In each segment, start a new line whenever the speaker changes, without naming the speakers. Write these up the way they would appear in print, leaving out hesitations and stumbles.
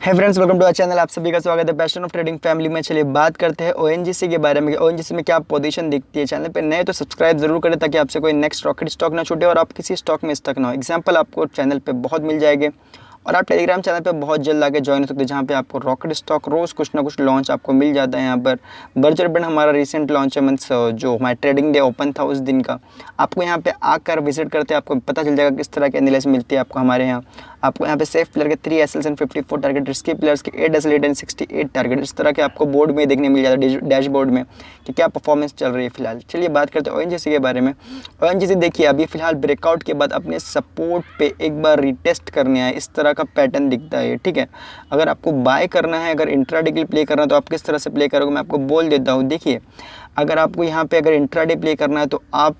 है friends, welcome to our channel. आप सभी का स्वागत है पैशन ऑफ ट्रेडिंग फैमिली में। चलिए बात करते हैं ओएनजीसी के बारे में। ओएनजीसी में क्या पोजीशन दिखती है। चैनल पे नए तो सब्सक्राइब जरूर करें ताकि आपसे कोई नेक्स्ट रॉकेट स्टॉक ना छूटे और आप किसी स्टॉक में स्टक ना हो। एग्जांपल आपको चैनल पे बहुत मिल जाएंगे और आप टेलीग्राम चैनल पे बहुत जल्द आगे ज्वाइन हो सकते हैं, जहाँ पे आपको रॉकेट स्टॉक रोज़ कुछ ना कुछ लॉन्च आपको मिल जाता है। यहाँ पर बर्जर बैंड हमारा रिसेंट लॉन्च है, मीन्स जो हमारा ट्रेडिंग डे ओपन था उस दिन का। आपको यहाँ पे आकर विजिट करते हैं, आपको पता चल जाएगा किस तरह की एनालिसिस मिलती है आपको हमारे यहाँ। आपको यहाँ पे सेफ प्लेयर के 3 एसएल्स एंड 54 टारगेट, रिस्की प्लेयर्स के 8 एसएल एंड 68 टारगेट, इस तरह के आपको बोर्ड में देखने मिल जाता है, डैशबोर्ड में कि क्या परफॉर्मेंस चल रही है फिलहाल। चलिए बात करते हैं ओएनजीसी के बारे में। ओएनजीसी देखिए अभी फिलहाल ब्रेकआउट के बाद अपने सपोर्ट पे एक बार रिटेस्ट करने आए, इस तरह का पैटर्न दिखता है, ठीक है। अगर आपको बाय करना है, अगर इंट्राडे के लिए प्ले करना है तो आप किस तरह से प्ले करोगे मैं आपको बोल देता हूँ। देखिए अगर आपको यहाँ पे अगर इंट्राडे प्ले करना है तो आप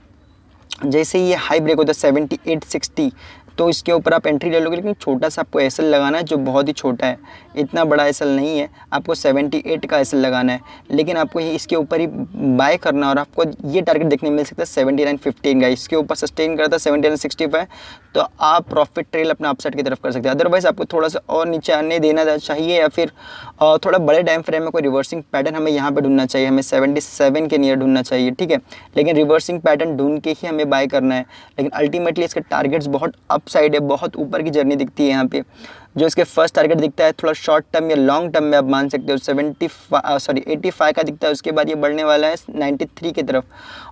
जैसे ही ये हाई ब्रेक होता है 78-60 तो इसके ऊपर आप एंट्री ले लोगे, लेकिन छोटा सा आपको एसएल लगाना है जो बहुत ही छोटा है, इतना बड़ा एसएल नहीं है। आपको 78 का एसएल लगाना है, लेकिन आपको इसके ऊपर ही बाय करना है और आपको ये टारगेट देखने मिल सकता है 79.15 का। इसके ऊपर सस्टेन करता है 79.65 तो आप प्रॉफिट ट्रेल अपना अपसाइड की तरफ कर सकते हैं। अदरवाइज आपको थोड़ा सा और नीचे आने देना चाहिए या फिर थोड़ा बड़े टाइम फ्रेम में कोई रिवर्सिंग पैटर्न हमें यहाँ पर ढूंढना चाहिए, हमें 77 के नियर ढूंढना चाहिए, ठीक है। लेकिन रिवर्सिंग पैटर्न ढूंढ के ही हमें बाय करना है। लेकिन अल्टीमेटली इसके टारगेट्स बहुत अप साइड है, बहुत ऊपर की जर्नी दिखती है यहाँ पे। जो इसके फर्स्ट टारगेट दिखता है थोड़ा शॉर्ट टर्म या लॉन्ग टर्म में आप मान सकते हो 85 का दिखता है। उसके बाद ये बढ़ने वाला है 93 की तरफ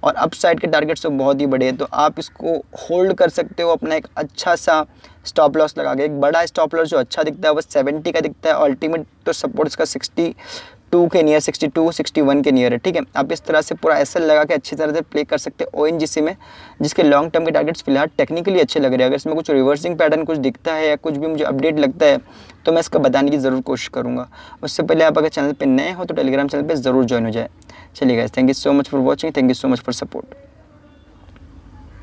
और अप साइड के टारगेट्स तो बहुत ही बड़े हैं, तो आप इसको होल्ड कर सकते हो अपना एक अच्छा सा स्टॉप लॉस लगा के। एक बड़ा स्टॉप लॉस जो अच्छा दिखता है वो 70 का दिखता है। अल्टीमेट तो सपोर्ट इसका 62 के नियर, 62-61 के नियर है, ठीक है। आप इस तरह से पूरा एसएल लगा के अच्छी तरह से प्ले कर सकते हैं ओएनजीसी में, जिसके लॉन्ग टर्म के टारगेट्स फिलहाल टेक्निकली अच्छे लग रहे हैं। अगर इसमें कुछ रिवर्सिंग पैटर्न कुछ दिखता है या कुछ भी मुझे अपडेट लगता है तो मैं इसका बताने की ज़रूर कोशिश करूँगा। उससे पहले आप अगर चैनल पर नए हो तो टेलीग्राम चैनल पर ज़रूर ज्वाइन हो जाए। चलिए guys, thank you so much for watching, thank you so much for support.